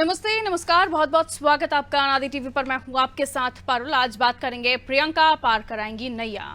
नमस्ते, नमस्कार, बहुत बहुत स्वागत आपका अनादि टीवी पर। मैं हूं आपके साथ पारुल। आज बात करेंगे प्रियंका पार कराएंगी नैया।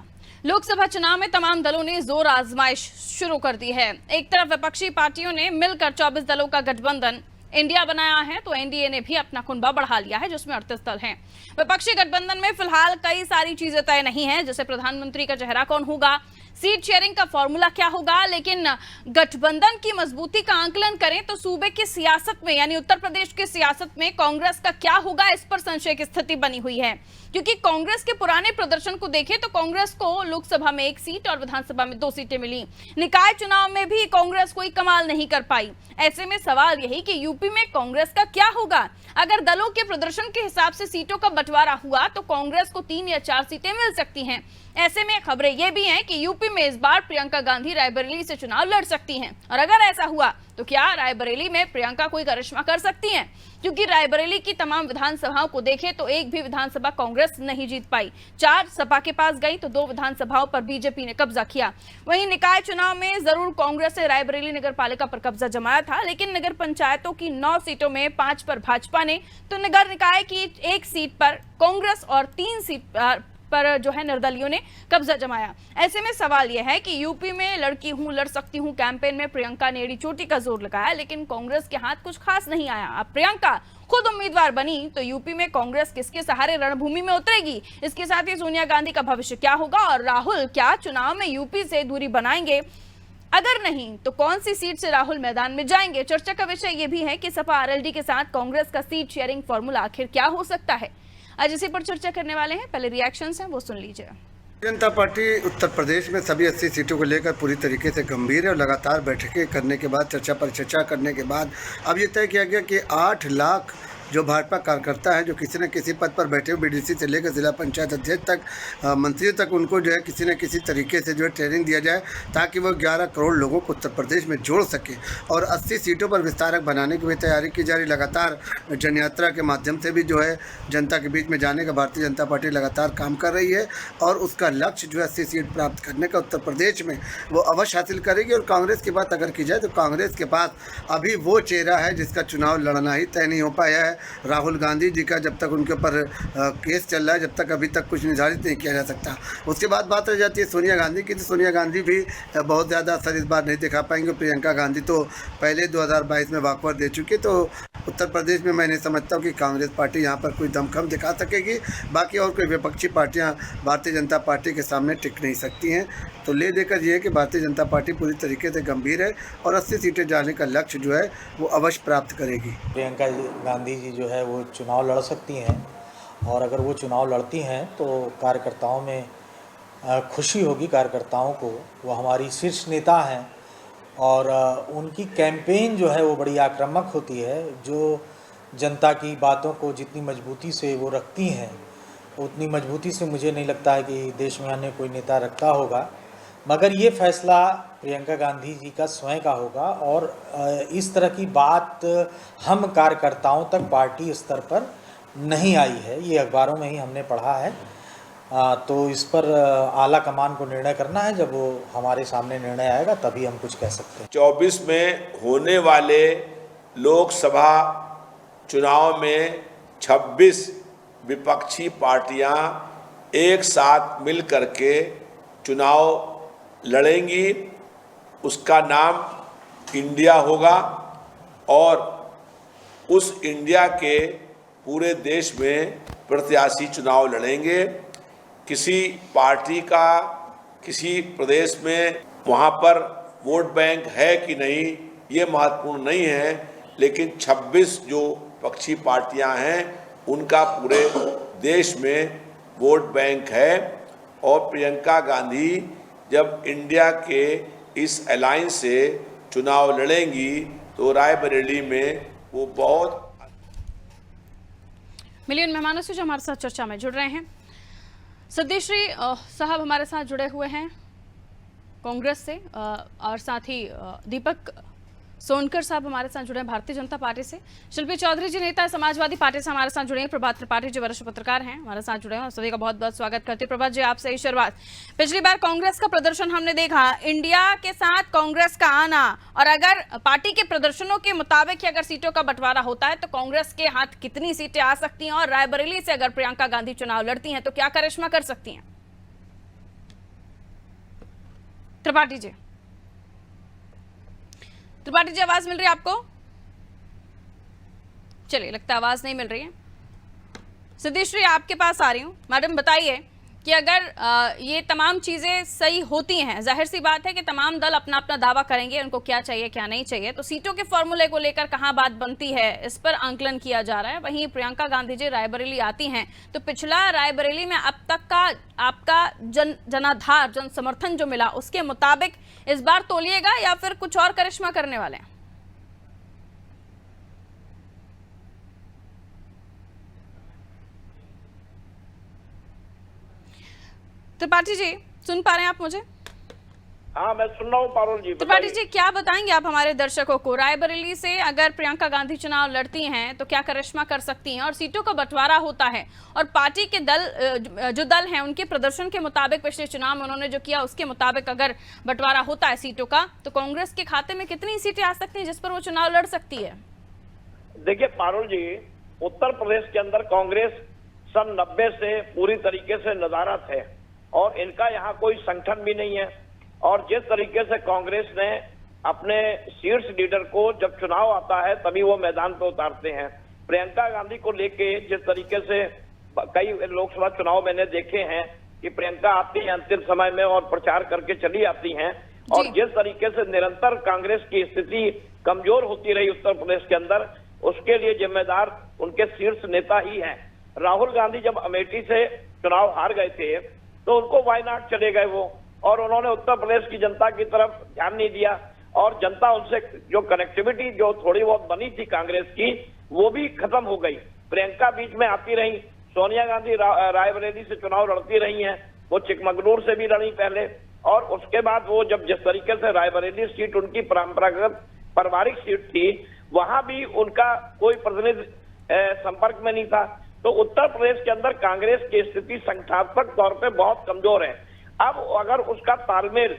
लोकसभा चुनाव में तमाम दलों ने जोर आजमाइश शुरू कर दी है। एक तरफ विपक्षी पार्टियों ने मिलकर 24 दलों का गठबंधन इंडिया बनाया है, तो एनडीए ने भी अपना कुनबा बढ़ा लिया है, जिसमें 38 दल हैं। विपक्षी गठबंधन में फिलहाल कई सारी चीजें तय नहीं है, जैसे प्रधानमंत्री का चेहरा कौन होगा, सीट शेयरिंग का फॉर्मूला क्या होगा। लेकिन गठबंधन की मजबूती का आंकलन करें तो सूबे की सियासत में यानी उत्तर प्रदेश की सियासत में कांग्रेस का क्या होगा, इस पर संशय की स्थिति बनी हुई है। क्योंकि कांग्रेस के पुराने प्रदर्शन को देखें तो कांग्रेस को लोकसभा में 1 सीट और विधानसभा में 2 सीटें मिली। निकाय चुनाव में भी कांग्रेस कोई कमाल नहीं कर पाई। ऐसे में सवाल यही कि यूपी में कांग्रेस का क्या होगा। अगर दलों के प्रदर्शन के हिसाब से सीटों का बंटवारा हुआ तो कांग्रेस को 3 या 4 सीटें मिल सकती हैं। ऐसे में खबरें ये भी हैं कि यूपी में इस बार प्रियंका गांधी रायबरेली से चुनाव लड़ सकती हैं। और अगर ऐसा हुआ तो क्या रायबरेली में प्रियंका कोई करिश्मा कर सकती हैं? क्योंकि रायबरेली की तमाम विधानसभाओं को देखें तो एक भी विधानसभा कांग्रेस नहीं जीत पाई। 4 सपा के पास गई तो 2 विधानसभाओं पर बीजेपी ने कब्जा किया। वहीं निकाय चुनाव में जरूर कांग्रेस ने रायबरेली नगर पालिका पर कब्जा जमाया था, लेकिन नगर पंचायतों की 9 सीटों में 5 पर भाजपा ने, तो नगर निकाय की 1 सीट पर कांग्रेस और 3 सीट पर जो है निर्दलियों ने कब्जा जमाया। ऐसे में सवाल यह है कि यूपी में लड़की हूं लड़ सकती हूं कैंपेन में प्रियंका ने एड़ी चोटी का जोर लगाया, लेकिन कांग्रेस के हाथ कुछ खास नहीं आया। अब प्रियंका खुद उम्मीदवार बनी तो यूपी में कांग्रेस किसके सहारे रणभूमि में उतरेगी। इसके साथ ही सोनिया गांधी का भविष्य क्या होगा और राहुल क्या चुनाव में यूपी से दूरी बनाएंगे? अगर नहीं तो कौन सी सीट से राहुल मैदान में जाएंगे? चर्चा का विषय यह भी है कि सपा आरएलडी के साथ कांग्रेस का सीट शेयरिंग फॉर्मूला आखिर क्या हो सकता है। आज इसी पर चर्चा करने वाले हैं। पहले रिएक्शंस हैं, वो सुन लीजिए। जनता पार्टी उत्तर प्रदेश में सभी 80 सीटों को लेकर पूरी तरीके से गंभीर है और लगातार बैठकें करने के बाद, चर्चा पर चर्चा करने के बाद अब ये तय किया गया कि 8 लाख जो भाजपा कार्यकर्ता है, जो किसी न किसी पद पर बैठे हुए, बीडीसी से लेकर जिला पंचायत अध्यक्ष तक, मंत्री तक, उनको जो है किसी न किसी तरीके से जो है ट्रेनिंग दिया जाए ताकि वो 11 करोड़ लोगों को उत्तर प्रदेश में जोड़ सके। और 80 सीटों पर विस्तारक बनाने की भी तैयारी की जा रही। लगातार जनयात्रा के माध्यम से भी जो है जनता के बीच में जाने का भारतीय जनता पार्टी लगातार काम कर रही है और उसका लक्ष्य जो है 80 सीट प्राप्त करने का उत्तर प्रदेश में वो अवश्य हासिल करेगी। और कांग्रेस की बात अगर की जाए तो कांग्रेस के पास अभी वो चेहरा है जिसका चुनाव लड़ना ही तय नहीं हो पाया है। राहुल गांधी जी का जब तक उनके ऊपर केस चल रहा है, जब तक अभी तक कुछ निर्धारित नहीं किया जा सकता। उसके बाद बात रह जाती है सोनिया गांधी की, तो सोनिया गांधी भी बहुत ज़्यादा असर इस बार नहीं दिखा पाएंगे। प्रियंका गांधी तो पहले 2022 में वॉकआउट दे चुकी, तो उत्तर प्रदेश में मैं नहीं समझता हूँ कि कांग्रेस पार्टी यहाँ पर कोई दमखम दिखा सकेगी। बाकी और कोई विपक्षी पार्टियाँ भारतीय जनता पार्टी के सामने टिक नहीं सकती हैं। तो ले देकर ये है कि भारतीय जनता पार्टी पूरी तरीके से गंभीर है और 80 सीटें जाने का लक्ष्य जो है वो अवश्य प्राप्त करेगी। प्रियंका गांधी जी जो है वो चुनाव लड़ सकती हैं और अगर वो चुनाव लड़ती हैं तो कार्यकर्ताओं में खुशी होगी। कार्यकर्ताओं को, वो हमारी शीर्ष नेता हैं और उनकी कैंपेन जो है वो बड़ी आक्रामक होती है। जो जनता की बातों को जितनी मजबूती से वो रखती हैं उतनी मजबूती से मुझे नहीं लगता है कि देश में अन्य कोई नेता रखता होगा। मगर ये फैसला प्रियंका गांधी जी का स्वयं का होगा और इस तरह की बात हम कार्यकर्ताओं तक पार्टी स्तर पर नहीं आई है। ये अखबारों में ही हमने पढ़ा है। तो इस पर आला कमान को निर्णय करना है। जब वो हमारे सामने निर्णय आएगा तभी हम कुछ कह सकते हैं। 24 में होने वाले लोकसभा चुनाव में 26 विपक्षी पार्टियां एक साथ मिल करके चुनाव लड़ेंगी। उसका नाम इंडिया होगा और उस इंडिया के पूरे देश में प्रत्याशी चुनाव लड़ेंगे। किसी पार्टी का किसी प्रदेश में वहाँ पर वोट बैंक है कि नहीं ये महत्वपूर्ण नहीं है, लेकिन 26 जो पक्षी पार्टियां हैं उनका पूरे देश में वोट बैंक है। और प्रियंका गांधी जब इंडिया के इस अलायंस से चुनाव लड़ेंगी तो रायबरेली में वो बहुत। मिलियन मेहमानों से जो हमारे साथ चर्चा में जुड़ रहे हैं, सिद्धेश्वरी साहब हमारे साथ जुड़े हुए हैं कांग्रेस से और साथ ही दीपक सोनकर साहब हमारे साथ जुड़े हैं भारतीय जनता पार्टी से। शिल्पी चौधरी जी नेता समाजवादी पार्टी से हमारे साथ जुड़े हैं। प्रभात त्रिपाठी जी वरिष्ठ पत्रकार हैं, हमारे साथ जुड़े हैं। सभी का बहुत बहुत स्वागत करते हैं। प्रभात जी, आपसे ही शुरुआत। पिछली बार कांग्रेस का प्रदर्शन हमने देखा, इंडिया के साथ कांग्रेस का आना, और अगर पार्टी के प्रदर्शनों के मुताबिक ही अगर सीटों का बंटवारा होता है तो कांग्रेस के हाथ कितनी सीटें आ सकती हैं, और रायबरेली से अगर प्रियंका गांधी चुनाव लड़ती हैं तो क्या करिश्मा कर सकती हैं? त्रिपाठी जी, आवाज मिल रही है आपको? चलिए, लगता है आवाज नहीं मिल रही है। सिद्धेश्वरी, आपके पास आ रही हूं। मैडम, बताइए कि अगर ये तमाम चीजें सही होती हैं, जाहिर सी बात है कि तमाम दल अपना अपना दावा करेंगे, उनको क्या चाहिए क्या नहीं चाहिए, तो सीटों के फॉर्मूले को लेकर कहां बात बनती है, इस पर आंकलन किया जा रहा है। वहीं प्रियंका गांधी जी रायबरेली आती हैं तो पिछला रायबरेली में अब तक का आपका जनाधार, जन समर्थन जो मिला, उसके मुताबिक इस बार तोलिएगा या फिर कुछ और करिश्मा करने वाले हैं? त्रिपाठी जी, सुन पा रहे हैं आप मुझे? हाँ, मैं सुन रहा हूँ पारुल जी। त्रिपाठी जी, क्या बताएंगे आप हमारे दर्शकों को, रायबरेली से अगर प्रियंका गांधी चुनाव लड़ती हैं तो क्या करिश्मा कर सकती हैं, और सीटों का बंटवारा होता है और पार्टी के जो दल हैं उनके प्रदर्शन के मुताबिक पिछले चुनाव में उन्होंने जो किया उसके मुताबिक अगर बंटवारा होता है सीटों का, तो कांग्रेस के खाते में कितनी सीटें आ सकती हैं जिस पर वो चुनाव लड़ सकती है? देखिए पारुल जी, उत्तर प्रदेश के अंदर कांग्रेस सन 90 से पूरी तरीके से नदारत है और इनका यहाँ कोई संगठन भी नहीं है। और जिस तरीके से कांग्रेस ने अपने शीर्ष लीडर को जब चुनाव आता है तभी वो मैदान पे उतारते हैं, प्रियंका गांधी को लेके जिस तरीके से कई लोकसभा चुनाव मैंने देखे हैं कि प्रियंका आती है अंतिम समय में और प्रचार करके चली आती हैं, और जिस तरीके से निरंतर कांग्रेस की स्थिति कमजोर होती रही उत्तर प्रदेश के अंदर, उसके लिए जिम्मेदार उनके शीर्ष नेता ही हैं। राहुल गांधी जब अमेठी से चुनाव हार गए थे तो उनको वायनाड चले गए वो, और उन्होंने उत्तर प्रदेश की जनता की तरफ ध्यान नहीं दिया, और जनता उनसे जो कनेक्टिविटी जो थोड़ी बहुत बनी थी कांग्रेस की, वो भी खत्म हो गई। प्रियंका बीच में आती रही, सोनिया गांधी रायबरेली से चुनाव लड़ती रही हैं, वो चिकमगलूर से भी लड़ी पहले, और उसके बाद वो जब जिस तरीके से रायबरेली सीट उनकी परंपरागत पारिवारिक सीट थी, वहां भी उनका कोई प्रतिनिधि संपर्क में नहीं था। तो उत्तर प्रदेश के अंदर कांग्रेस की स्थिति संगठनात्मक तौर पे बहुत कमजोर है। अब अगर उसका तालमेल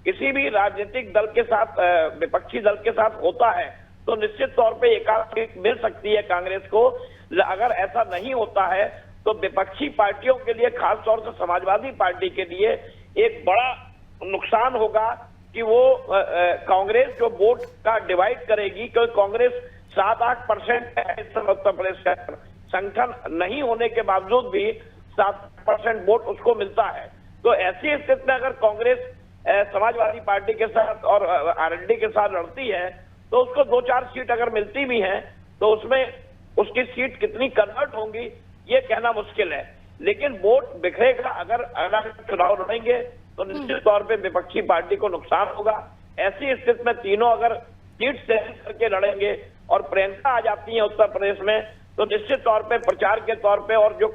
किसी भी राजनीतिक दल के साथ, विपक्षी दल के साथ होता है तो निश्चित तौर पे एकाध सीट मिल सकती है कांग्रेस को। अगर ऐसा नहीं होता है तो विपक्षी पार्टियों के लिए, खासतौर से समाजवादी पार्टी के लिए एक बड़ा नुकसान होगा कि वो कांग्रेस जो वोट का डिवाइड करेगी, क्योंकि कांग्रेस 7-8% है इस समय उत्तर प्रदेश का, संगठन नहीं होने के बावजूद भी 7% वोट उसको मिलता है। तो ऐसी स्थिति में अगर कांग्रेस समाजवादी पार्टी के साथ और आरएलडी के साथ लड़ती है तो उसको 2-4 सीट अगर मिलती भी हैं तो उसमें उसकी सीट कितनी कन्वर्ट होंगी ये कहना मुश्किल है, लेकिन वोट बिखरेगा। अगर चुनाव लड़ेंगे तो निश्चित तौर पे विपक्षी पार्टी को नुकसान होगा। ऐसी स्थिति में तीनों अगर सीट शेयर करके लड़ेंगे और प्रियंका आ जाती है उत्तर प्रदेश में, तो निश्चित तौर पे प्रचार के तौर पे और जो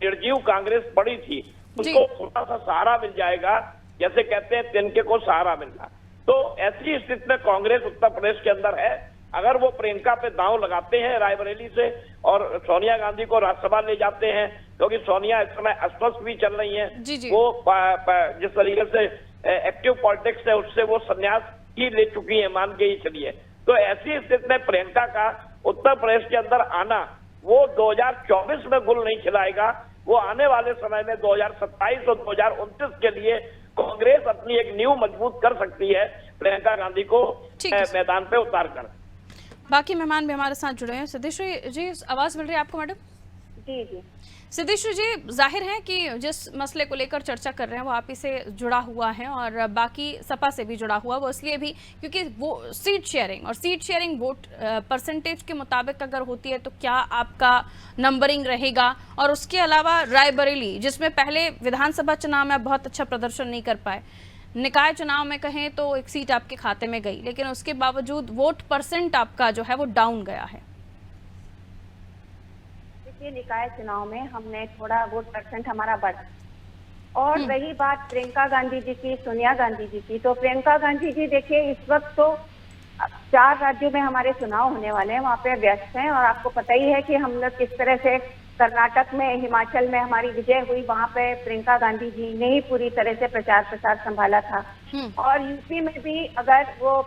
निर्जीव कांग्रेस पड़ी थी उसको थोड़ा सा सहारा मिल जाएगा, जैसे कहते हैं तिनके को सहारा मिलना। तो ऐसी स्थिति में कांग्रेस उत्तर प्रदेश के अंदर है। अगर वो प्रियंका पे दांव लगाते हैं रायबरेली से और सोनिया गांधी को राज्यसभा ले जाते हैं, क्योंकि सोनिया इस समय अस्वस्थ भी चल रही हैं, वो जिस तरीके से एक्टिव पॉलिटिक्स है उससे वो संन्यास ही ले चुकी है, मान के ही चलिए। तो ऐसी स्थिति में प्रियंका का उत्तर प्रदेश के अंदर आना वो 2024 में गुल नहीं खिलाएगा, वो आने वाले समय में 2027 और 2029 के लिए कांग्रेस अपनी एक नींव मजबूत कर सकती है प्रियंका गांधी को मैदान पे उतार कर। बाकी मेहमान भी हमारे साथ जुड़े हैं। सिद्धेश्वरी जी, आवाज मिल रही है आपको मैडम? जी जी। सिद्धेश्वरी जी, जाहिर है कि जिस मसले को लेकर चर्चा कर रहे हैं वो आप ही से जुड़ा हुआ है और बाकी सपा से भी जुड़ा हुआ, वो इसलिए भी क्योंकि वो सीट शेयरिंग वोट परसेंटेज के मुताबिक अगर होती है तो क्या आपका नंबरिंग रहेगा, और उसके अलावा रायबरेली जिसमें पहले विधानसभा चुनाव में आप बहुत अच्छा प्रदर्शन नहीं कर पाए, निकाय चुनाव में कहें तो एक सीट आपके खाते में गई, लेकिन उसके बावजूद वोट परसेंट आपका जो है वो डाउन गया है। देखिए, निकाय चुनाव में हमने थोड़ा वोट परसेंट हमारा बढ़ा, और रही बात प्रियंका गांधी जी की, सोनिया गांधी जी की, तो प्रियंका गांधी जी देखिए इस वक्त तो 4 राज्यों में हमारे चुनाव होने वाले हैं, वहाँ पे व्यस्त हैं। और आपको पता ही है कि हम लोग किस तरह से कर्नाटक में, हिमाचल में हमारी विजय हुई, वहाँ पे प्रियंका गांधी जी ने ही पूरी तरह से प्रचार प्रसार संभाला था। और यूपी में भी अगर वो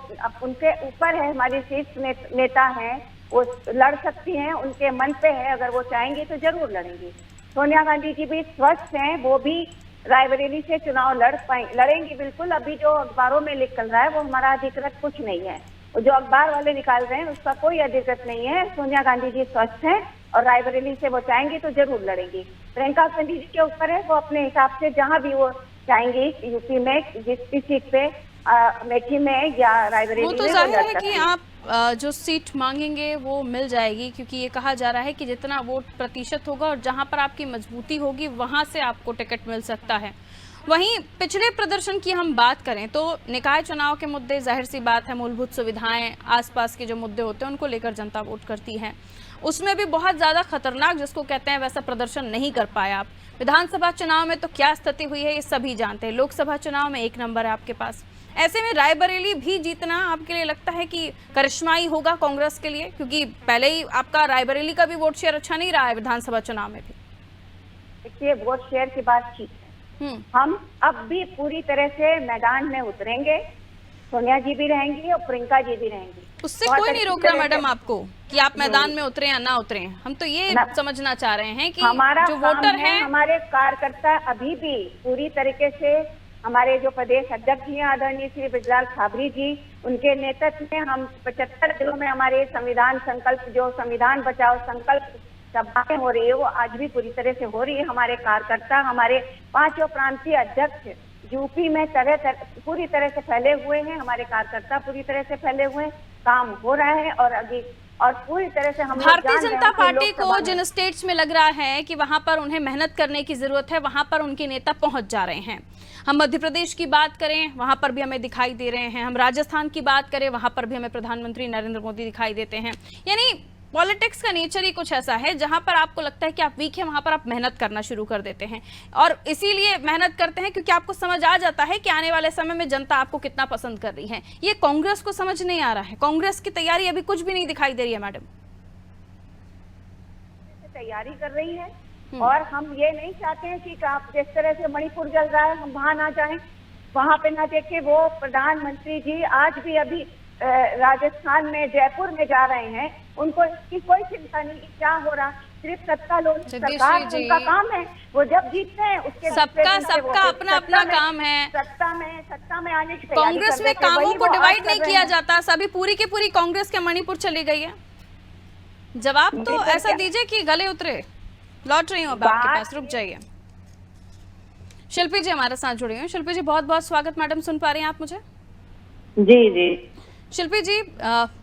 उनके ऊपर है, हमारी शीर्ष नेता हैं, वो लड़ सकती हैं, उनके मन पे है, अगर वो चाहेंगी तो जरूर लड़ेंगी। सोनिया गांधी जी भी स्वस्थ हैं, वो भी रायबरेली से चुनाव लड़ेंगी बिल्कुल। अभी जो अखबारों में निकल रहा है वो हमारा अधिकृत कुछ नहीं है, जो अखबार वाले निकाल रहे हैं उसका कोई अधिकृत नहीं है। सोनिया गांधी जी स्वस्थ हैं और रायबरेली से वो चाहेंगी तो जरूर लड़ेंगी। प्रियंका गांधी जी के ऊपर है, वो अपने हिसाब से जहां भी वो चाहेंगी यूपी में जिस भी सीट पे, अमेठी में या रायबरेली वो में, तो वो जाहिर लड़ है सकती कि हैं। आप जो सीट मांगेंगे वो मिल जाएगी, क्योंकि ये कहा जा रहा है कि जितना वोट प्रतिशत होगा और जहां पर आपकी मजबूती होगी वहां से आपको टिकट मिल सकता है। वहीं पिछले प्रदर्शन की हम बात करें तो निकाय चुनाव के मुद्दे, जाहिर सी बात है, मूलभूत सुविधाएं, आसपास के जो मुद्दे होते हैं उनको लेकर जनता वोट करती है। उसमें भी बहुत ज़्यादा खतरनाक जिसको कहते हैं वैसा प्रदर्शन नहीं कर पाया आप। विधानसभा चुनाव में तो क्या स्थिति हुई है ये सभी जानते हैं, लोकसभा चुनाव में 1 नंबर है आपके पास। ऐसे में रायबरेली भी जीतना आपके लिए लगता है कि करिश्माई होगा कांग्रेस के लिए, क्योंकि पहले ही आपका रायबरेली का भी वोट शेयर अच्छा नहीं रहा है विधानसभा चुनाव में भी। देखिए, वोट शेयर की बात ठीक है, हम अब भी पूरी तरह से मैदान में उतरेंगे। सोनिया जी भी रहेंगी और प्रियंका जी भी रहेंगी। उससे कोई नहीं रोक रहा मैडम आपको कि आप मैदान में उतरे या ना उतरे। हम तो ये समझना चाह रहे हैं कि हमारा जो वोटर है, हमारे कार्यकर्ता अभी भी पूरी तरीके से, हमारे जो प्रदेश अध्यक्ष हैं आदरणीय श्री बृजलाल खाबरी जी, उनके नेतृत्व में हम 75 जिलों में हमारे संविधान संकल्प, जो संविधान बचाओ संकल्प सभाएं हो रही है, वो आज भी पूरी तरह से हो रही है। हमारे कार्यकर्ता, हमारे 5 प्रांतीय अध्यक्ष यूपी में पूरी तरह से फैले हुए हैं, हमारे कार्यकर्ता पूरी तरह से फैले हुए हैं, काम हो रहा है। और पूरी तरह से हम भारतीय जनता पार्टी को जिन स्टेट्स में लग रहा है कि वहां पर उन्हें मेहनत करने की जरूरत है, वहां पर उनके नेता पहुंच जा रहे हैं। हम मध्य प्रदेश की बात करें, वहां पर भी हमें दिखाई दे रहे हैं। हम राजस्थान की बात करें, वहां पर भी हमें प्रधानमंत्री नरेंद्र मोदी दिखाई देते हैं। यानी पॉलिटिक्स का नेचर ही कुछ ऐसा है, जहां पर आपको लगता है कि आप वीक हैं, वहां पर आप मेहनत करना शुरू कर देते हैं। और इसीलिए मेहनत करते हैं क्योंकि आपको समझ आ जाता है कि आने वाले समय में जनता आपको कितना पसंद कर रही है। ये कांग्रेस को समझ नहीं आ रहा है। कांग्रेस की तैयारी अभी कुछ भी नहीं दिखाई दे रही है मैडम। तैयारी कर रही है और हम ये नहीं चाहते हैं कि आप जिस तरह से मणिपुर जल रहा है हम वहां ना जाएं, वहां पे ना देखे। वो प्रधानमंत्री जी आज भी अभी राजस्थान में, जयपुर में जा रहे हैं, उनको इसकी कोई चिंता नहीं क्या हो रहा, सिर्फ सत्ता लोग, सरकार उनका काम है। वो जब जीतते हैं उसके सबका अपना अपना काम है। सत्ता में आने की कांग्रेस में कामों को डिवाइड नहीं किया जाता। सभी पूरी की पूरी कांग्रेस के मणिपुर चली गई है। जवाब तो ऐसा दीजिए कि गले उतरे। लौट रही हूँ अब आपके पास, रुक जाइए। शिल्पी जी हमारे साथ जुड़ी हुई। शिल्पी जी बहुत बहुत स्वागत मैडम। सुन पा रही हैं आप मुझे? जी जी। शिल्पी जी,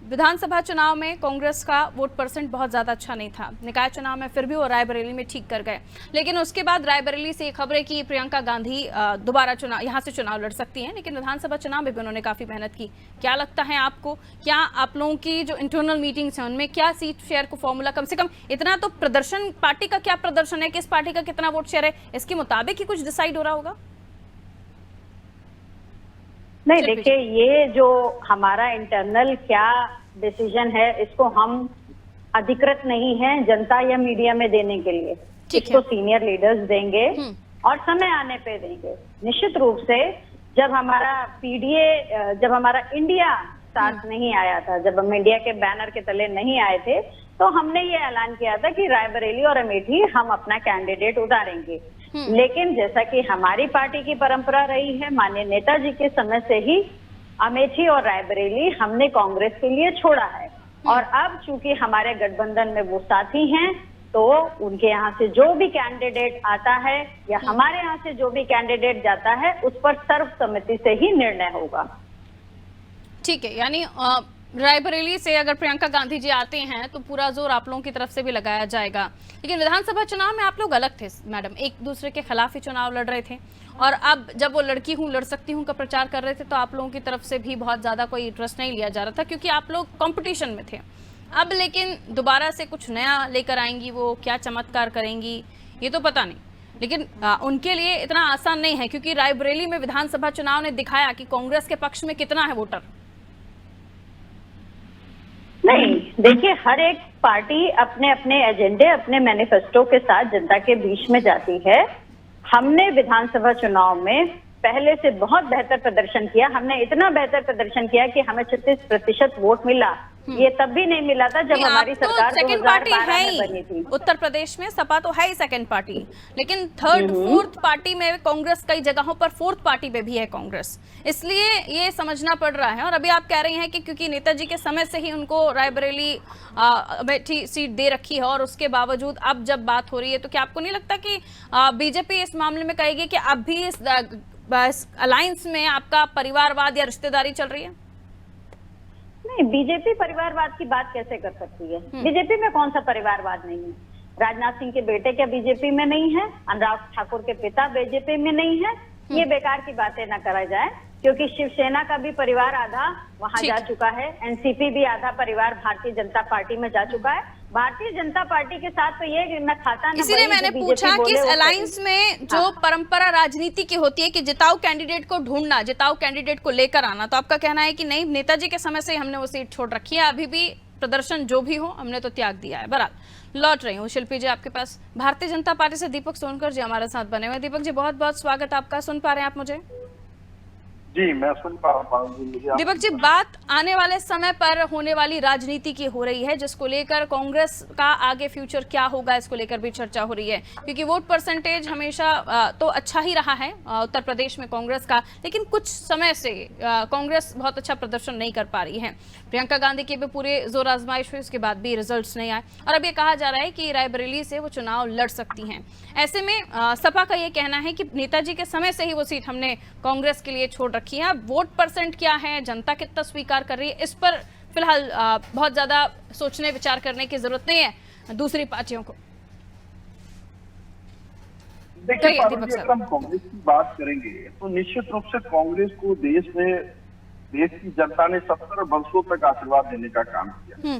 विधानसभा चुनाव में कांग्रेस का वोट परसेंट बहुत ज़्यादा अच्छा नहीं था। निकाय चुनाव में फिर भी वो रायबरेली में ठीक कर गए, लेकिन उसके बाद रायबरेली से खबर है कि प्रियंका गांधी दोबारा यहाँ से चुनाव लड़ सकती हैं। लेकिन विधानसभा चुनाव में भी उन्होंने काफ़ी मेहनत की। क्या लगता है आपको, क्या आप लोगों की जो इंटरनल मीटिंग्स हैं उनमें क्या सीट शेयर को फॉर्मूला, कम से कम इतना तो प्रदर्शन, पार्टी का क्या प्रदर्शन है, किस पार्टी का कितना वोट शेयर है, इसके मुताबिक ही कुछ डिसाइड हो रहा होगा? नहीं, देखिए, ये जो हमारा इंटरनल क्या डिसीजन है इसको हम अधिकृत नहीं है जनता या मीडिया में देने के लिए। इसको सीनियर लीडर्स देंगे और समय आने पे देंगे। निश्चित रूप से जब हमारा पीडीए, जब हमारा इंडिया साथ नहीं आया था, जब हम इंडिया के बैनर के तले नहीं आए थे, तो हमने ये ऐलान किया था कि रायबरेली और अमेठी हम अपना कैंडिडेट उतारेंगे। लेकिन जैसा कि हमारी पार्टी की परंपरा रही है, माननीय नेताजी के समय से ही अमेठी और रायबरेली हमने कांग्रेस के लिए छोड़ा है। और अब चूंकि हमारे गठबंधन में वो साथी हैं, तो उनके यहाँ से जो भी कैंडिडेट आता है या हमारे यहाँ से जो भी कैंडिडेट जाता है, उस पर सर्वसम्मति से ही निर्णय होगा। ठीक है, यानी रायबरेली से अगर प्रियंका गांधी जी आते हैं तो पूरा जोर आप लोगों की तरफ से भी लगाया जाएगा। लेकिन विधानसभा चुनाव में आप लोग अलग थे मैडम, एक दूसरे के खिलाफ ही चुनाव लड़ रहे थे। और अब जब वो लड़की हूँ लड़ सकती हूँ का प्रचार कर रहे थे तो आप लोगों की तरफ से भी बहुत ज़्यादा कोई इंटरेस्ट नहीं लिया जा रहा था, क्योंकि आप लोग कॉम्पिटिशन में थे। अब लेकिन दोबारा से कुछ नया लेकर आएंगी, वो क्या चमत्कार करेंगी ये तो पता नहीं। लेकिन उनके लिए इतना आसान नहीं है, क्योंकि रायबरेली में विधानसभा चुनाव ने दिखाया कि कांग्रेस के पक्ष में कितना है वोटर। देखिए, हर एक पार्टी अपने अपने एजेंडे, अपने मैनिफेस्टो के साथ जनता के बीच में जाती है। हमने विधानसभा चुनाव में पहले से बहुत बेहतर प्रदर्शन किया। हमने इतना बेहतर प्रदर्शन किया कि हमें 36% वोट मिला। ये तब भी नहीं मिला था जब हमारी सरकार सेकंड पार्टी है 2012 में बनी ही थी। उत्तर प्रदेश में सपा तो है ही सेकंड पार्टी, लेकिन थर्ड फोर्थ पार्टी में कांग्रेस, कई जगहों पर फोर्थ पार्टी में भी है कांग्रेस, इसलिए ये समझना पड़ रहा है। और अभी आप कह रही हैं कि क्योंकि नेताजी के समय से ही उनको रायबरेली अमेठी सीट दे रखी है और उसके बावजूद अब जब बात हो रही है, तो क्या आपको नहीं लगता कि बीजेपी इस मामले में कहेगी कि अब भी इस अलायंस में आपका परिवारवाद या रिश्तेदारी चल रही है? नहीं, बीजेपी परिवारवाद की बात कैसे कर सकती है? बीजेपी में कौन सा परिवारवाद नहीं है? राजनाथ सिंह के बेटे क्या बीजेपी में नहीं है? अनुराग ठाकुर के पिता बीजेपी में नहीं है? ये बेकार की बातें न करा जाए, क्योंकि शिवसेना का भी परिवार आधा वहां जा चुका है, एनसीपी भी आधा परिवार भारतीय जनता पार्टी में जा चुका है। भारतीय जनता पार्टी के साथ तो ये न खाता न इसीलिए मैंने पूछा कि इस अलायंस में जो परंपरा राजनीति की होती है कि जिताऊ कैंडिडेट को ढूंढना, जिताऊ कैंडिडेट को लेकर आना, तो आपका कहना है कि नहीं, नेताजी के समय से हमने वो सीट छोड़ रखी है, अभी भी प्रदर्शन जो भी हो हमने तो त्याग दिया है। बहरहाल लौट रही हूँ शिल्पी जी आपके पास। भारतीय जनता पार्टी से दीपक सोनकर जी हमारे साथ बने हुए। दीपक जी बहुत बहुत स्वागत आपका। सुन पा रहे हैं आप मुझे? जी, मैं सुन पा रहा हूँ। दीपक जी, बात आने वाले समय पर होने वाली राजनीति की हो रही है, जिसको लेकर कांग्रेस का आगे फ्यूचर क्या होगा इसको लेकर भी चर्चा हो रही है, क्योंकि वोट परसेंटेज हमेशा तो अच्छा ही रहा है उत्तर प्रदेश में कांग्रेस का, लेकिन कुछ समय से कांग्रेस बहुत अच्छा प्रदर्शन नहीं कर पा रही है। प्रियंका गांधी की भी पूरे जोर आजमाइश हुई, उसके बाद भी रिजल्ट्स नहीं आए और अब ये कहा जा रहा है कि रायबरेली से वो चुनाव लड़ सकती हैं। ऐसे में सपा का ये कहना है कि नेताजी के समय से ही वो सीट हमने कांग्रेस के लिए छोड़ रखी है। वोट परसेंट क्या है, जनता कितना स्वीकार कर रही है, इस पर फिलहाल बहुत ज्यादा सोचने विचार करने की जरूरत नहीं है दूसरी पार्टियों को। देखिए, अगर हम कांग्रेस की बात करेंगे तो निश्चित रूप से कांग्रेस को देश की जनता ने 70 वर्षों तक आशीर्वाद देने का काम किया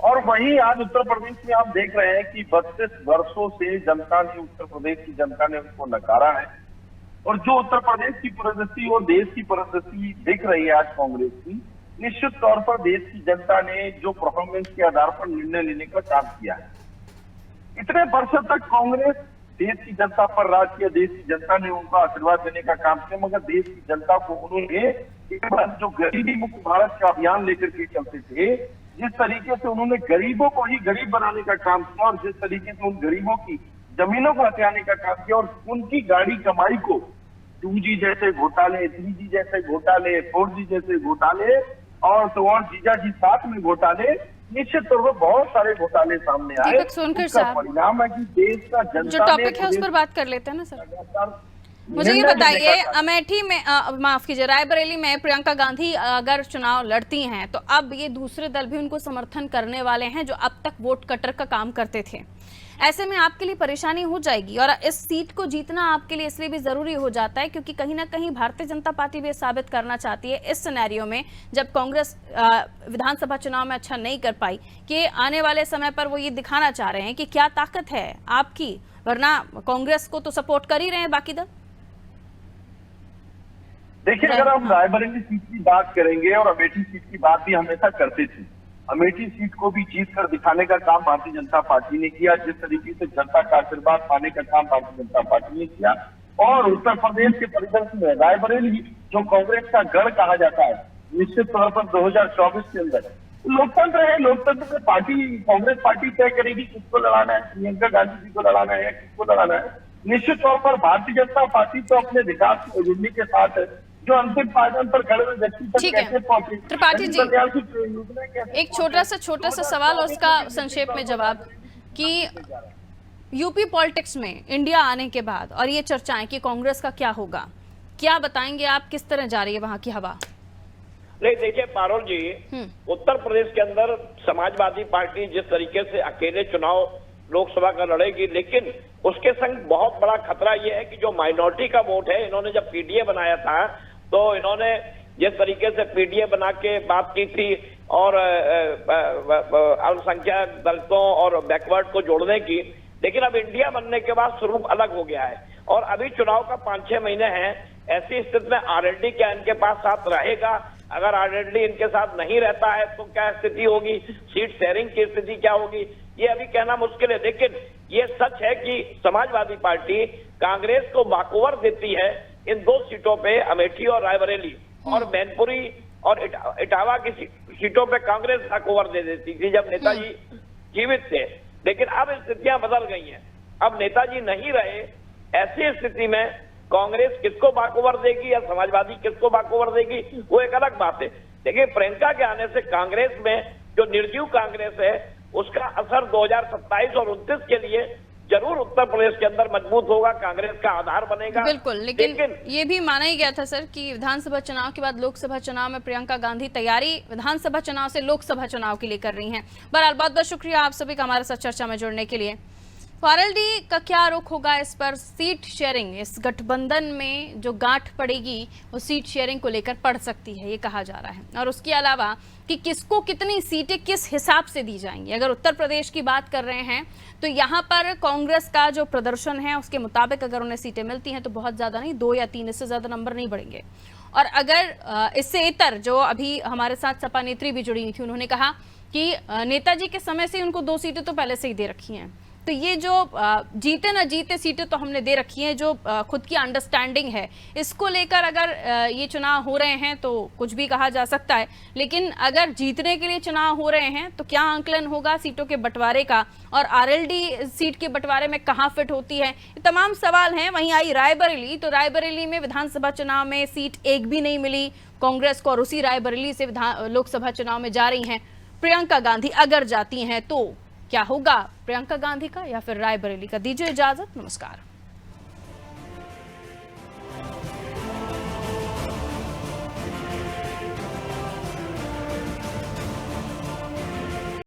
और वहीं आज उत्तर प्रदेश में आप देख रहे हैं कि 32 वर्षों से जनता ने, उत्तर प्रदेश की जनता ने उनको नकारा है। और जो उत्तर प्रदेश की परिदृष्टि और देश की परिदृष्टि दिख रही है आज कांग्रेस की, निश्चित तौर पर देश की जनता ने जो परफॉर्मेंस के आधार पर निर्णय लेने का काम किया है। इतने वर्षों तक कांग्रेस देश की जनता पर राज किया, देश की जनता ने उनको आशीर्वाद देने का काम किया, मगर देश की जनता को उन्होंने जो गरीबी मुक्त भारत का अभियान लेकर के चलते थे, जिस तरीके से उन्होंने गरीबों को ही गरीब बनाने का काम किया और जिस तरीके से उन गरीबों की जमीनों को हथियाने का काम किया और उनकी गाड़ी कमाई को 2G जैसे घोटाले, 3G जैसे घोटाले, 4G जैसे घोटाले और तो और जीजाजी साथ में घोटाले, निश्चित तौर पर बहुत सारे घोटाले सामने आए। दीपक सोनकर साहब, परिणाम है कि देश का जनता जो टॉपिक है उस पर बात कर लेते हैं ना सर। मुझे ये बताइए, अमेठी में माफ कीजिए, रायबरेली में प्रियंका गांधी अगर चुनाव लड़ती हैं तो अब ये दूसरे दल भी उनको समर्थन करने वाले हैं जो अब तक वोट कटर का काम करते थे। ऐसे में आपके लिए परेशानी हो जाएगी और इस सीट को जीतना आपके लिए इसलिए भी जरूरी हो जाता है क्योंकि कहीं ना कहीं भारतीय जनता पार्टी भी साबित करना चाहती है इस सिनेरियो में, जब कांग्रेस विधानसभा चुनाव में अच्छा नहीं कर पाई, कि आने वाले समय पर वो ये दिखाना चाह रहे हैं कि क्या ताकत है आपकी, वरना कांग्रेस को तो सपोर्ट कर ही रहे हैं बाकी दल। देखिए, अगर हम रायबरेली सीट की बात करेंगे और अमेठी सीट की बात भी हमेशा करते थे, अमेठी सीट को भी जीत कर दिखाने का काम भारतीय जनता पार्टी ने किया, जिस तरीके से जनता का आशीर्वाद पाने का काम भारतीय जनता पार्टी ने किया। और उत्तर प्रदेश के परिदृश्य में रायबरेली जो कांग्रेस का गढ़ कहा जाता है, निश्चित तौर पर 2024 के अंदर लोकतंत्र है, लोकतंत्र में पार्टी, कांग्रेस पार्टी तय करेगी किसको लड़ाना है, प्रियंका गांधी जी को लड़ाना है या किसको लड़ाना है। निश्चित तौर पर भारतीय जनता पार्टी तो अपने विकास की एजेंडे के साथ जो अंतिम पायदान पर खड़े हुए व्यक्ति तक कैसे पहुंचे। त्रिपाठी जी, एक छोटा सा सवाल और उसका संक्षेप में जवाब, कि यूपी पॉलिटिक्स में इंडिया आने के बाद और ये चर्चाएं कि कांग्रेस का क्या होगा, क्या बताएंगे आप, किस तरह जा रही है वहां की हवा? नहीं, देखिए पारुल जी, उत्तर प्रदेश के अंदर समाजवादी पार्टी जिस तरीके से अकेले चुनाव लोकसभा का लड़ेगी, लेकिन उसके संग बहुत बड़ा खतरा यह है कि जो माइनॉरिटी का वोट है, इन्होंने जब पीडीए बनाया था तो इन्होंने जिस तरीके से पीडीए बना के बात की थी और अल्पसंख्यक दलितों और बैकवर्ड को जोड़ने की, लेकिन अब इंडिया बनने के बाद स्वरूप अलग हो गया है और अभी चुनाव का 5-6 महीने हैं। ऐसी स्थिति में आरएलडी क्या इनके पास साथ रहेगा अगर आरजेडी इनके साथ नहीं रहता है तो क्या स्थिति होगी, सीट शेयरिंग की स्थिति क्या होगी, ये अभी कहना मुश्किल है। लेकिन ये सच है कि समाजवादी पार्टी कांग्रेस को बाकूवर देती है इन 2 सीटों पे, अमेठी और रायबरेली, और मैनपुरी और इटावा की सीटों पे कांग्रेस बाकूवर दे देती थी जब नेताजी जीवित थे। लेकिन अब स्थितियां बदल गई हैं, अब नेताजी नहीं रहे, ऐसी स्थिति में कांग्रेस किसको बाकूवर देगी या समाजवादी किसको बाकूवर देगी, वो एक अलग बात है। देखिए, प्रियंका के आने से कांग्रेस में जो निर्जीव कांग्रेस है उसका असर 2027 और 29 के लिए जरूर उत्तर प्रदेश के अंदर मजबूत होगा, कांग्रेस का आधार बनेगा। बिल्कुल, लेकिन ये भी माना ही गया था सर कि विधानसभा चुनाव के बाद लोकसभा चुनाव में प्रियंका गांधी तैयारी विधानसभा चुनाव से लोकसभा चुनाव के लिए कर रही हैं। बहरहाल बहुत बहुत शुक्रिया आप सभी का हमारे साथ चर्चा में जुड़ने के लिए। फारलडी का क्या रुख होगा इस पर? सीट शेयरिंग, इस गठबंधन में जो गांठ पड़ेगी वो सीट शेयरिंग को लेकर पड़ सकती है, ये कहा जा रहा है। और उसके अलावा कि किसको कितनी सीटें किस हिसाब से दी जाएंगी। अगर उत्तर प्रदेश की बात कर रहे हैं तो यहाँ पर कांग्रेस का जो प्रदर्शन है उसके मुताबिक अगर उन्हें सीटें मिलती हैं तो बहुत ज़्यादा नहीं, 2 या 3, इससे ज़्यादा नंबर नहीं बढ़ेंगे। और अगर इससे इतर जो अभी हमारे साथ सपा नेत्री भी जुड़ी थी, उन्होंने कहा कि नेताजी के समय से उनको 2 सीटें तो पहले से ही दे रखी हैं, तो ये जो जीते ना जीते सीटें तो हमने दे रखी हैं, जो खुद की अंडरस्टैंडिंग है इसको लेकर अगर ये चुनाव हो रहे हैं तो कुछ भी कहा जा सकता है। लेकिन अगर जीतने के लिए चुनाव हो रहे हैं तो क्या आंकलन होगा सीटों के बंटवारे का, और आरएलडी सीट के बंटवारे में कहाँ फिट होती है, ये तमाम सवाल हैं। वहीं आई रायबरेली, तो रायबरेली में विधानसभा चुनाव में सीट एक भी नहीं मिली कांग्रेस को, और उसी रायबरेली से लोकसभा चुनाव में जा रही हैं प्रियंका गांधी। अगर जाती हैं तो क्या होगा प्रियंका गांधी का या फिर रायबरेली का? दीजिए इजाजत, नमस्कार।